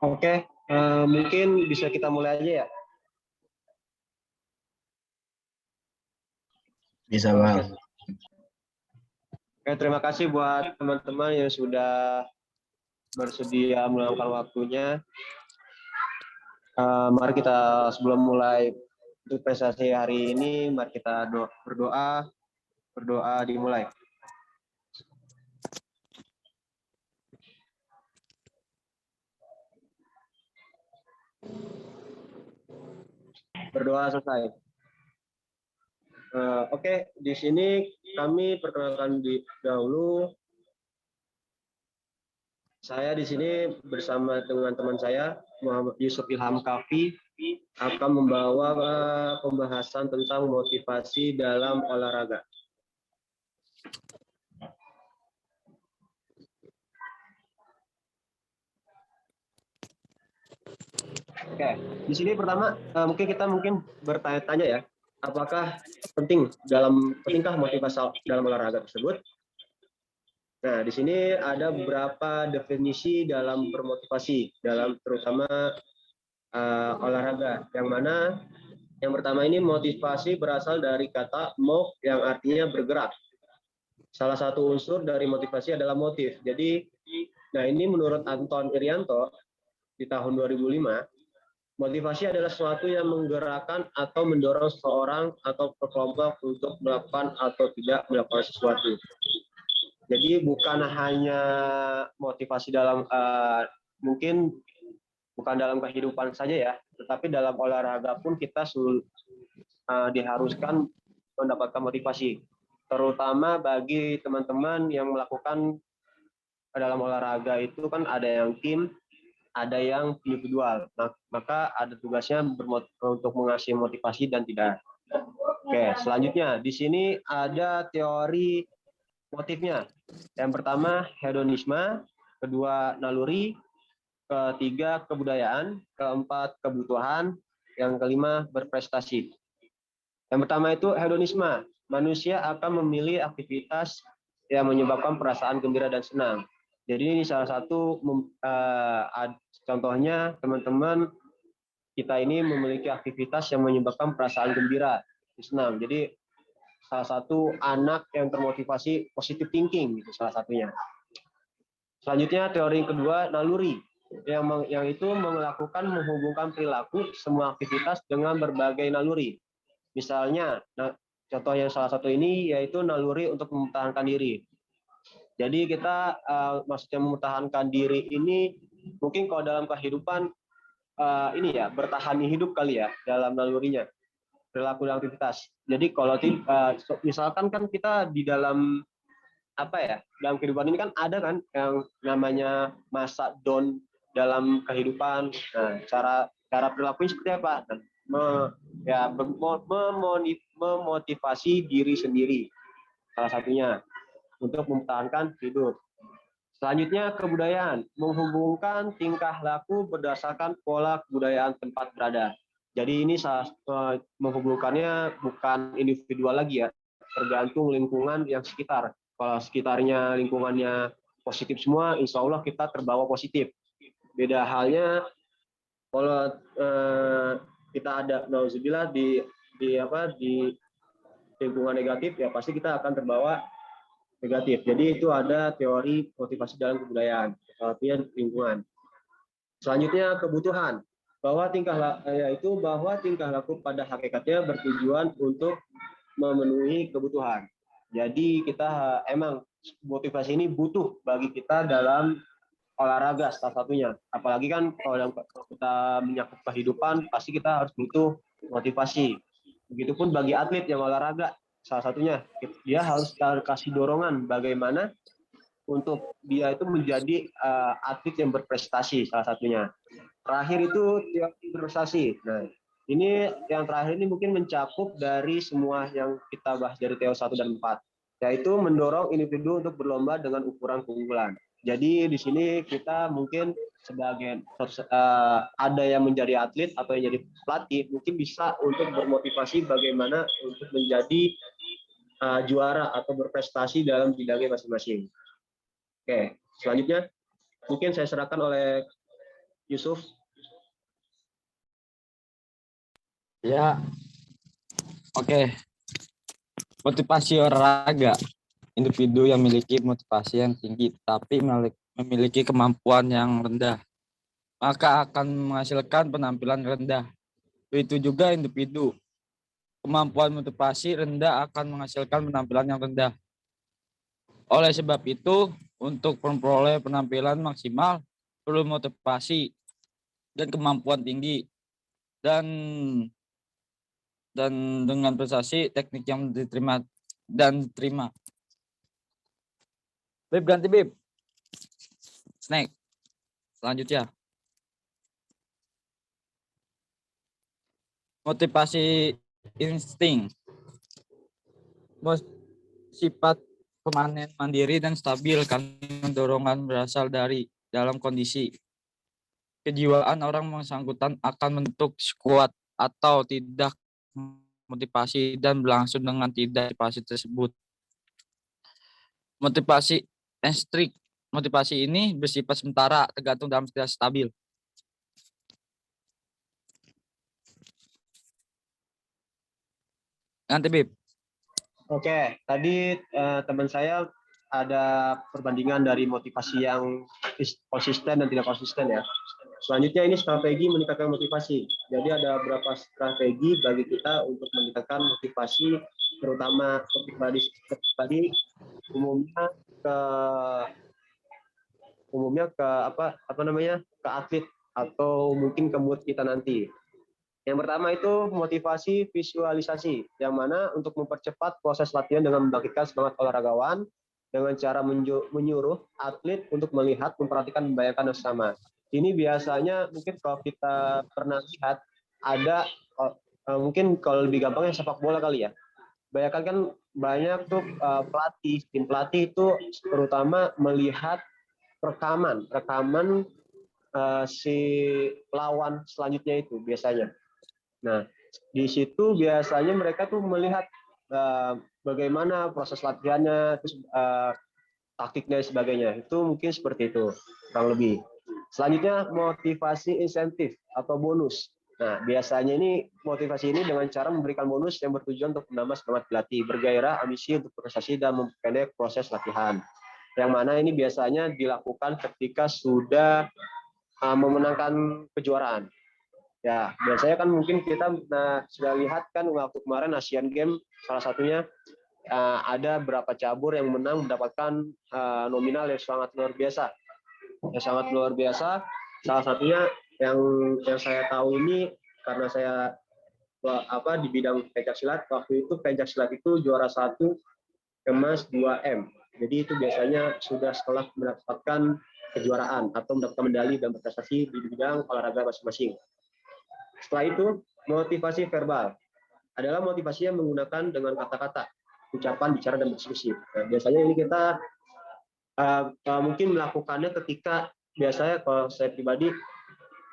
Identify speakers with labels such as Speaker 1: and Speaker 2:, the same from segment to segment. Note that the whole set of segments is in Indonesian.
Speaker 1: Oke, mungkin bisa kita mulai aja ya.
Speaker 2: Bisa, Bang.
Speaker 1: Oke, terima kasih buat teman-teman yang sudah bersedia meluangkan waktunya. Mari kita sebelum mulai untuk presentasi hari ini, mari kita berdoa dimulai. Berdoa selesai. Oke, di sini kami perkenalkan dahulu. Saya di sini bersama dengan teman saya, Muhammad Yusuf Ilham Kafi, akan membawa pembahasan tentang motivasi dalam olahraga. Oke, di sini pertama mungkin kita bertanya-tanya ya, apakah pentingkah motivasi dalam olahraga tersebut? Nah, di sini ada beberapa definisi dalam bermotivasi dalam terutama olahraga. Yang mana yang pertama ini motivasi berasal dari kata move yang artinya bergerak. Salah satu unsur dari motivasi adalah motif. Jadi, nah ini menurut Anton Irianto di tahun 2005, motivasi adalah sesuatu yang menggerakkan atau mendorong seseorang atau kelompok untuk melakukan atau tidak melakukan sesuatu. Jadi bukan hanya motivasi dalam mungkin bukan dalam kehidupan saja ya, tetapi dalam olahraga pun kita diharuskan mendapatkan motivasi, terutama bagi teman-teman yang melakukan dalam olahraga itu kan ada yang tim, ada yang individual. Maka ada tugasnya untuk mengasih motivasi dan tidak. Oke, selanjutnya di sini ada teori motifnya. Yang pertama hedonisme, kedua naluri, ketiga kebudayaan, keempat kebutuhan, yang kelima berprestasi. Yang pertama itu hedonisme. Manusia akan memilih aktivitas yang menyebabkan perasaan gembira dan senang. Jadi ini salah satu contohnya teman-teman kita ini memiliki aktivitas yang menyebabkan perasaan gembira, senang. Jadi salah satu anak yang termotivasi positive thinking gitu salah satunya. Selanjutnya teori yang kedua naluri yang itu melakukan menghubungkan perilaku semua aktivitas dengan berbagai naluri. Misalnya contoh yang salah satu ini yaitu naluri untuk mempertahankan diri. Jadi kita maksudnya mempertahankan diri ini mungkin kalau dalam kehidupan ini ya bertahan hidup kali ya dalam nalurinya. Perilaku dan aktivitas. Jadi kalau misalkan kan kita di dalam apa ya dalam kehidupan ini kan ada kan yang namanya masa down dalam kehidupan. Nah, cara perilakunya seperti apa? Memotivasi diri sendiri salah satunya untuk mempertahankan hidup. Selanjutnya kebudayaan, menghubungkan tingkah laku berdasarkan pola kebudayaan tempat berada. Jadi ini menghubungkannya bukan individual lagi ya, tergantung lingkungan yang sekitar. Kalau sekitarnya lingkungannya positif semua, insya Allah kita terbawa positif. Beda halnya kalau kita ada nauzubillah di lingkungan negatif, ya pasti kita akan terbawa negatif. Jadi itu ada teori motivasi dalam kebudayaan, artinya lingkungan. Selanjutnya kebutuhan, bahwa tingkah laku pada hakikatnya bertujuan untuk memenuhi kebutuhan. Jadi kita emang motivasi ini butuh bagi kita dalam olahraga salah satunya. Apalagi kan kalau kita menyangkut kehidupan pasti kita harus butuh motivasi. Begitupun bagi atlet yang olahraga salah satunya dia harus kasih dorongan bagaimana untuk dia itu menjadi atlet yang berprestasi salah satunya. Terakhir itu teori prestasi. Nah, ini yang terakhir ini mungkin mencakup dari semua yang kita bahas dari TO 1 dan 4, yaitu mendorong individu untuk berlomba dengan ukuran keunggulan. Jadi di sini kita mungkin sebagai ada yang menjadi atlet atau yang jadi pelatih mungkin bisa untuk bermotivasi bagaimana untuk menjadi juara atau berprestasi dalam bidangnya masing-masing. Oke, selanjutnya mungkin saya serahkan oleh Yusuf.
Speaker 2: Ya, oke. Motivasi olahraga. Individu yang memiliki motivasi yang tinggi tapi memiliki kemampuan yang rendah, maka akan menghasilkan penampilan rendah. Begitu juga individu. Kemampuan motivasi rendah akan menghasilkan penampilan yang rendah. Oleh sebab itu, untuk memperoleh penampilan maksimal perlu motivasi dan kemampuan tinggi dan dengan prestasi teknik yang diterima. Bib, ganti Bib. Snack. Selanjutnya. Motivasi insting. Sifat pemanen mandiri dan stabil karena dorongan berasal dari dalam kondisi. Kejiwaan orang bersangkutan akan membentuk kuat atau tidak motivasi dan berlangsung dengan tidak motivasi tersebut. Motivasi ekstrik. Motivasi ini bersifat sementara, tergantung dalam tidak stabil. Nanti Bib.
Speaker 1: Oke, tadi teman saya ada perbandingan dari motivasi yang konsisten dan tidak konsisten ya. Selanjutnya ini strategi meningkatkan motivasi. Jadi ada beberapa strategi bagi kita untuk meningkatkan motivasi, terutama pribadi umumnya ke ke atlet atau mungkin ke mood kita nanti. Yang pertama itu motivasi visualisasi, yang mana untuk mempercepat proses latihan dengan membangkitkan semangat olahragawan dengan cara menyuruh atlet untuk melihat, memperhatikan, membayangkan bersama. Ini biasanya mungkin kalau kita pernah lihat ada mungkin kalau lebih gampangnya sepak bola kali ya. Bayangkan kan banyak tuh tim pelatih itu terutama melihat rekaman si lawan selanjutnya itu biasanya. Nah, di situ biasanya mereka tuh melihat bagaimana proses latihannya, terus taktiknya dan sebagainya. Itu mungkin seperti itu, kurang lebih. Selanjutnya motivasi insentif atau bonus. Nah, biasanya ini motivasi ini dengan cara memberikan bonus yang bertujuan untuk menambah semangat pelatih, bergairah, ambisi untuk prestasi dan memperpendek proses latihan. Yang mana ini biasanya dilakukan ketika sudah memenangkan kejuaraan. Ya, biasanya kan mungkin kita sudah lihat kan waktu kemarin Asian Games salah satunya ada berapa cabur yang menang mendapatkan nominal yang sangat luar biasa. Yang sangat luar biasa. Salah satunya yang saya tahu ini karena saya di bidang pencaksilat, waktu itu pencaksilat itu juara 1 emas 2 M. Jadi itu biasanya sudah setelah mendapatkan kejuaraan atau mendapatkan medali dan berprestasi di bidang olahraga masing-masing. Setelah itu, motivasi verbal adalah motivasi yang menggunakan dengan kata-kata, ucapan, bicara, dan berdiskusi. Nah, biasanya ini kita mungkin melakukannya ketika biasanya kalau saya pribadi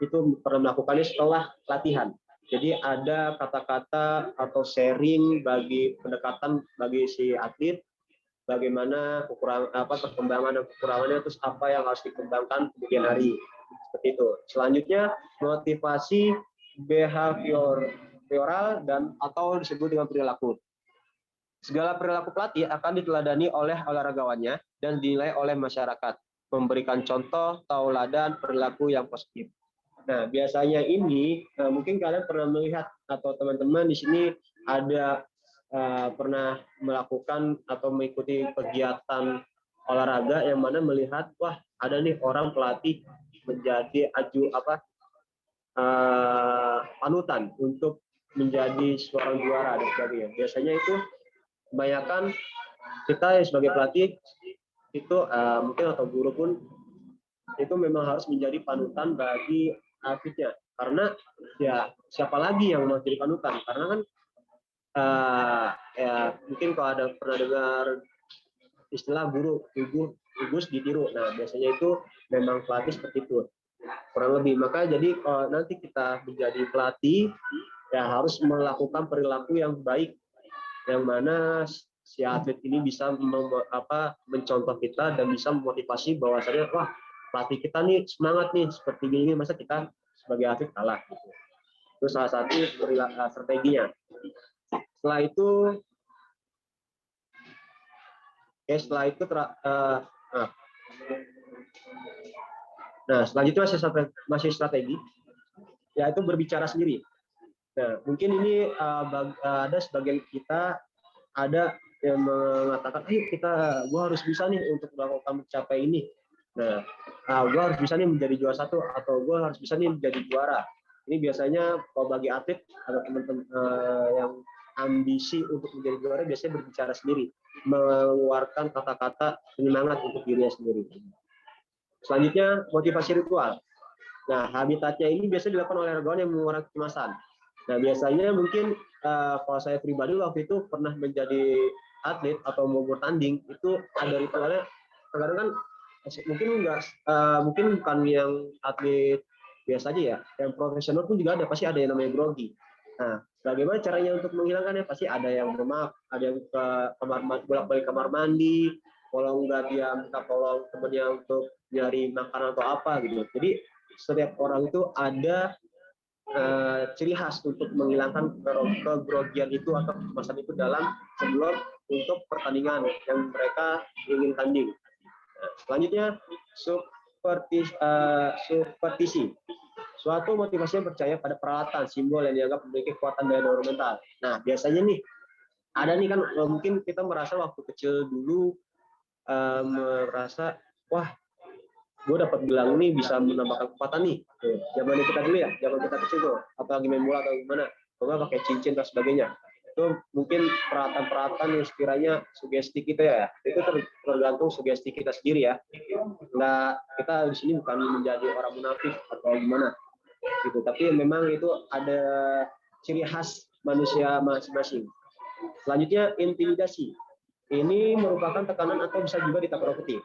Speaker 1: itu pernah melakukannya setelah latihan. Jadi ada kata-kata atau sharing bagi pendekatan bagi si atlet, bagaimana perkembangan dan kekurangannya, terus apa yang harus dikembangkan kemudian hari. Seperti itu. Selanjutnya, motivasi behavioral dan atau disebut dengan perilaku. Segala perilaku pelatih akan diteladani oleh olahragawannya dan dinilai oleh masyarakat, memberikan contoh tauladan perilaku yang positif. Nah, biasanya ini mungkin kalian pernah melihat atau teman-teman di sini ada pernah melakukan atau mengikuti kegiatan olahraga yang mana melihat wah ada nih orang pelatih menjadi panutan untuk menjadi seorang juara dan sebagainya. Biasanya itu kebanyakan kita sebagai pelatih itu mungkin atau guru pun itu memang harus menjadi panutan bagi atletnya, karena ya siapa lagi yang mau jadi panutan, karena kan ya mungkin kalau ada pernah dengar istilah guru ugus ditiru. Nah, biasanya itu memang pelatih seperti itu kurang lebih. Maka jadi kalau nanti kita menjadi pelatih ya harus melakukan perilaku yang baik, yang mana si atlet ini bisa mencontoh kita dan bisa memotivasi bahwasanya wah pelatih kita nih semangat nih seperti ini, masa kita sebagai atlet kalah gitu. Itu salah satu strateginya. Setelah itu selanjutnya masih strategi, yaitu berbicara sendiri. Nah, mungkin ini ada sebagian kita ada yang mengatakan, ayo gue harus bisa nih untuk melakukan mencapai ini. Nah, gue harus bisa nih menjadi juara satu, atau gue harus bisa nih menjadi juara. Ini biasanya kalau bagi atlet atau teman-teman yang ambisi untuk menjadi juara biasanya berbicara sendiri, mengeluarkan kata-kata penyemangat untuk dirinya sendiri. Selanjutnya motivasi ritual. Nah, habitatnya ini biasanya dilakukan oleh regawan yang mengeluarkan kecemasan. Nah, biasanya mungkin kalau saya pribadi waktu itu pernah menjadi atlet atau mau bertanding, itu ada ritualnya. Kadang kan mungkin bukan yang atlet biasa aja ya, yang profesional pun juga ada, pasti ada yang namanya grogi. Nah, bagaimana caranya untuk menghilangkannya? Pasti ada yang bermaaf, ada yang ke bolak-balik kamar mandi, kalau enggak dia minta tolong temannya untuk nyari makanan atau apa gitu. Jadi setiap orang itu ada ciri khas untuk menghilangkan kegrogian itu atau kecemasan itu sebelum untuk pertandingan yang mereka ingin tanding. Selanjutnya supervisi. Suatu motivasi yang percaya pada peralatan, simbol yang dianggap memiliki kekuatan daya dorong mental. Nah, biasanya nih ada nih kan, mungkin kita merasa waktu kecil dulu merasa, wah, gue dapat gelang ini bisa menambahkan kekuatan nih. Zaman kita dulu ya, zaman kita kecil tuh, apalagi main bola atau gimana, kalau pakai cincin dan sebagainya. Itu mungkin peralatan yang sekiranya sugesti kita ya, itu tergantung sugesti kita sendiri ya. Nah, kita di sini bukan menjadi orang munafik atau gimana gitu, tapi memang itu ada ciri khas manusia masing-masing. Selanjutnya intimidasi. Ini merupakan tekanan atau bisa juga ditakut-takuti.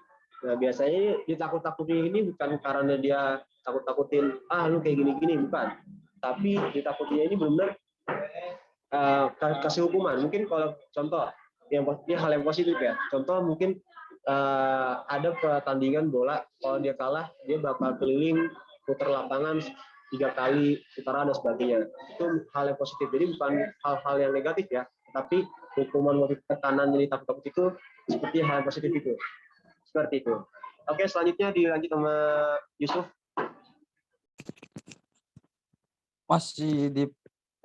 Speaker 1: Nah, biasanya ditakut-takuti ini bukan karena dia takut-takutin, lu kayak gini-gini, bukan. Tapi ditakutinya ini benar kasih hukuman. Mungkin kalau contoh, ini hal yang positif ya. Contoh mungkin ada pertandingan bola, kalau dia kalah, dia bakal keliling putar lapangan 3 kali putaran dan sebagainya. Itu hal yang positif. Jadi bukan hal-hal yang negatif ya, tapi hukuman motif tekanan jadi takut-takut itu seperti hal yang positif itu. Seperti itu. Oke, selanjutnya dilanjut sama Yusuf.
Speaker 2: Masih di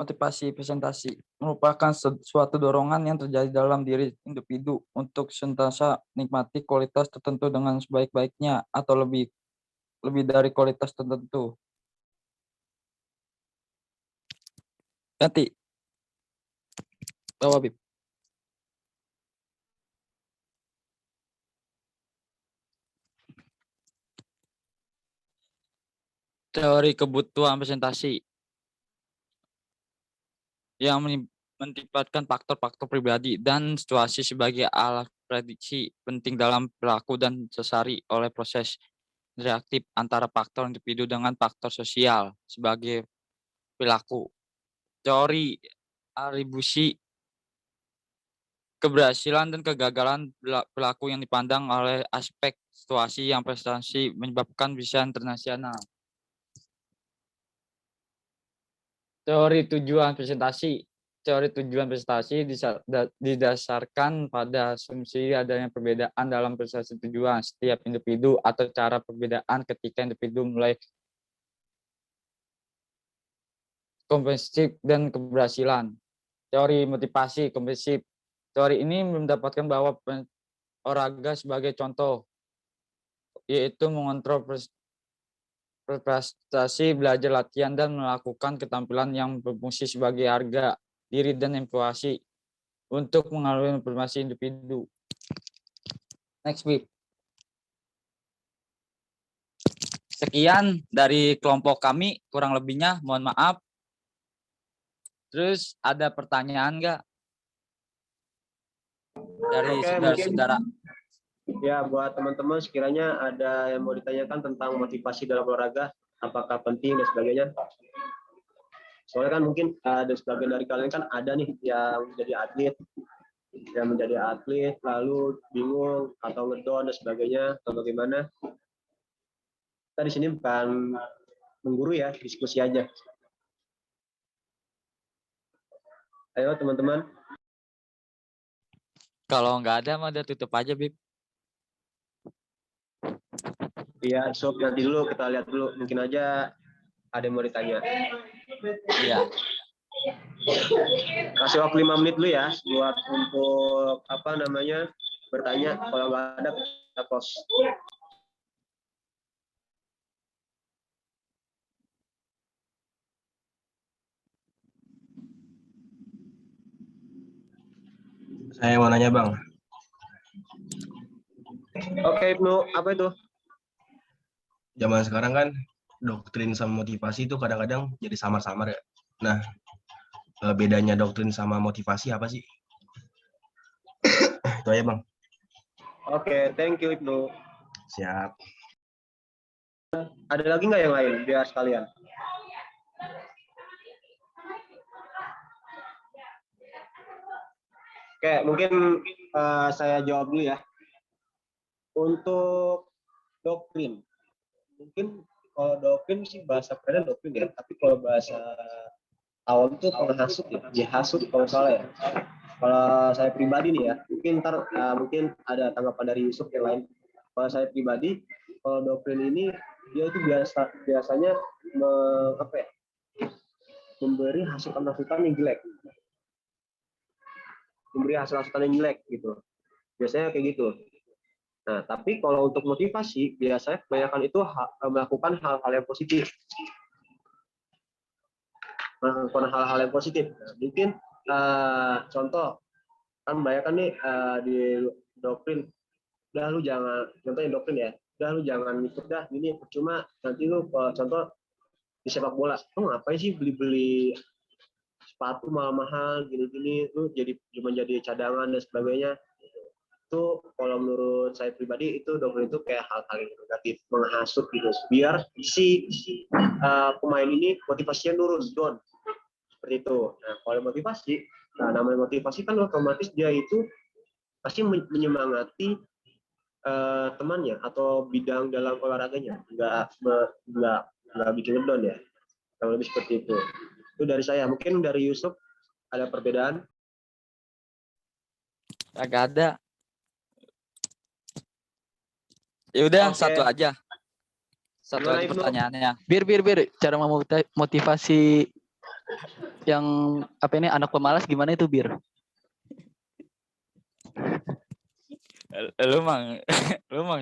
Speaker 2: motivasi presentasi, merupakan suatu dorongan yang terjadi dalam diri individu untuk senantiasa nikmati kualitas tertentu dengan sebaik-baiknya atau lebih dari kualitas tertentu. Ganti. Bawa, Bib. Teori kebutuhan presentasi yang menempatkan faktor-faktor pribadi dan situasi sebagai alat prediksi penting dalam perilaku dan disasari oleh proses reaktif antara faktor individu dengan faktor sosial sebagai perilaku. Teori atribusi keberhasilan dan kegagalan perilaku yang dipandang oleh aspek situasi yang prestasi menyebabkan bisa internasional. Teori tujuan presentasi. Teori tujuan presentasi didasarkan pada asumsi adanya perbedaan dalam prestasi tujuan setiap individu atau cara perbedaan ketika individu mulai kompetitif dan keberhasilan. Teori motivasi kompetitif. Teori ini mendapatkan bahwa olahraga sebagai contoh, yaitu mengontrol prestasi, belajar latihan, dan melakukan keterampilan yang berfungsi sebagai harga diri dan evaluasi untuk mengalami informasi individu. Next week. Sekian dari kelompok kami, kurang lebihnya mohon maaf. Terus ada pertanyaan nggak dari saudara-saudara?
Speaker 1: Ya, buat teman-teman sekiranya ada yang mau ditanyakan tentang motivasi dalam olahraga, apakah penting dan sebagainya. Soalnya kan mungkin ada sebagian dari kalian kan ada nih yang menjadi atlet lalu bingung atau ngedown dan sebagainya atau bagaimana. Kita di sini bukan mengguru ya, diskusi aja. Ayo teman-teman.
Speaker 2: Kalau nggak ada mah udah tutup aja, Bib.
Speaker 1: Iya, sob, nanti dulu kita lihat dulu. Mungkin aja ada yang mau ditanya.
Speaker 2: Iya.
Speaker 1: Kasih waktu 5 menit dulu ya buat untuk bertanya. Kalau nggak ada kita close.
Speaker 3: Saya mau nanya Bang,
Speaker 1: Oke, Ibnu, apa itu?
Speaker 3: zaman sekarang kan doktrin sama motivasi itu kadang-kadang jadi samar-samar ya. Nah, bedanya doktrin sama motivasi apa sih? Itu aja Bang.
Speaker 1: Oke, thank you Ibnu.
Speaker 3: Siap.
Speaker 1: Ada lagi nggak yang lain biar sekalian? Oke, mungkin saya jawab dulu ya. Untuk doktrin, mungkin kalau doktrin sih bahasa keren doktrin ya, tapi kalau bahasa awam itu penghasut ya, dihasut kalau salah ya. Kalau saya pribadi nih ya, mungkin ada tanggapan dari Yusuf yang lain. Kalau saya pribadi, kalau doktrin ini dia itu biasanya memberi hasutan-hasutan yang jelek, gitu. Biasanya kayak gitu. Nah, tapi kalau untuk motivasi, biasanya kebanyakan itu melakukan hal-hal yang positif. Melakukan hal-hal yang positif. Nah, mungkin contoh, kan banyak kan nih di doktrin, udah lu jangan, contohnya doktrin ya, udah lu jangan ikut dah, gini percuma, nanti lu contoh di sepak bola, lu ngapain sih beli-beli sepatu mahal-mahal, gini-gini, lu cuma jadi cadangan dan sebagainya. Itu kalau menurut saya pribadi itu doktrin itu kayak hal-hal yang negatif, menghasut gitu biar si pemain ini motivasinya down seperti itu. Nah, kalau motivasi, namanya motivasi kan otomatis dia itu pasti menyemangati temannya atau bidang dalam olahraganya, nggak bikin down ya, kalau lebih seperti itu. Itu dari saya. Mungkin dari Yusuf ada perbedaan?
Speaker 2: Agak ada. Ya udah,
Speaker 1: Oke.
Speaker 2: satu aja. Satu
Speaker 1: Gimana,
Speaker 2: aja
Speaker 1: Ibnu?
Speaker 2: pertanyaannya.
Speaker 4: Bir, cara memotivasi yang anak pemalas gimana itu Bir?
Speaker 2: Lu mang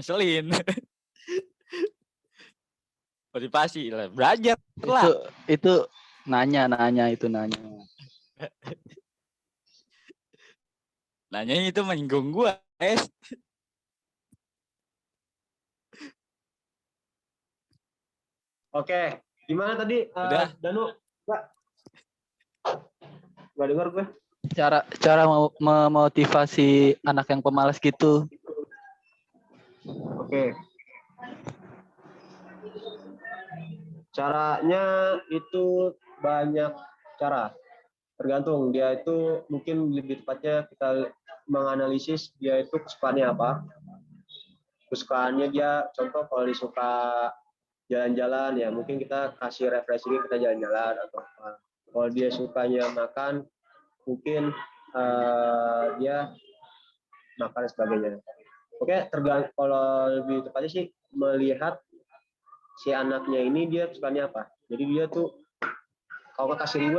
Speaker 2: selin. Motivasi lah, belajar lah.
Speaker 4: Itu nanya.
Speaker 2: Nanya itu menyinggung gua,
Speaker 1: Oke, gimana tadi
Speaker 2: Udah.
Speaker 1: Danu? Nggak dengar gue.
Speaker 4: Cara memotivasi anak yang pemalas gitu.
Speaker 1: Oke. Caranya itu banyak cara. Tergantung dia itu, mungkin lebih tepatnya kita menganalisis dia itu kesukaannya apa. Kesukaannya dia, contoh kalau dia suka jalan-jalan ya mungkin kita kasih refreshing, kita jalan-jalan atau apa. Kalau dia sukanya makan, mungkin dia makan dan sebagainya. Oke, tergantung, kalau lebih tepatnya sih melihat si anaknya ini dia sukanya apa. Jadi dia tuh kalau kasih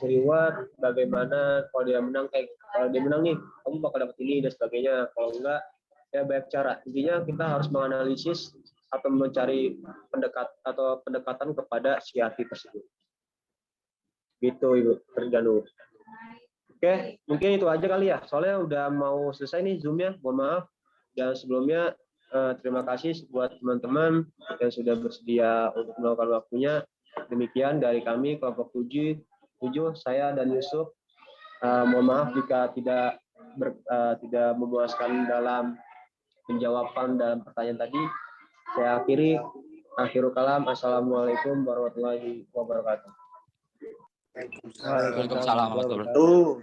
Speaker 1: reward bagaimana kalau dia menang, kayak kalau dia menang nih kamu bakal dapat ini dan sebagainya. Kalau enggak ya banyak cara. Intinya kita harus menganalisis atau mencari pendekatan kepada si atlet tersebut. Gitu Ibu Terganu. Oke, mungkin itu aja kali ya. Soalnya udah mau selesai nih Zoom-nya. Mohon maaf. Dan sebelumnya terima kasih buat teman-teman yang sudah bersedia untuk meluangkan waktunya. Demikian dari kami kelompok 7, saya dan Yusuf. Mohon maaf jika tidak memuaskan dalam penjawaban dalam pertanyaan tadi. Saya akhirul kalam. Assalamualaikum warahmatullahi wabarakatuh.
Speaker 2: Waalaikumsalam warahmatullahi wabarakatuh.
Speaker 1: Tuh.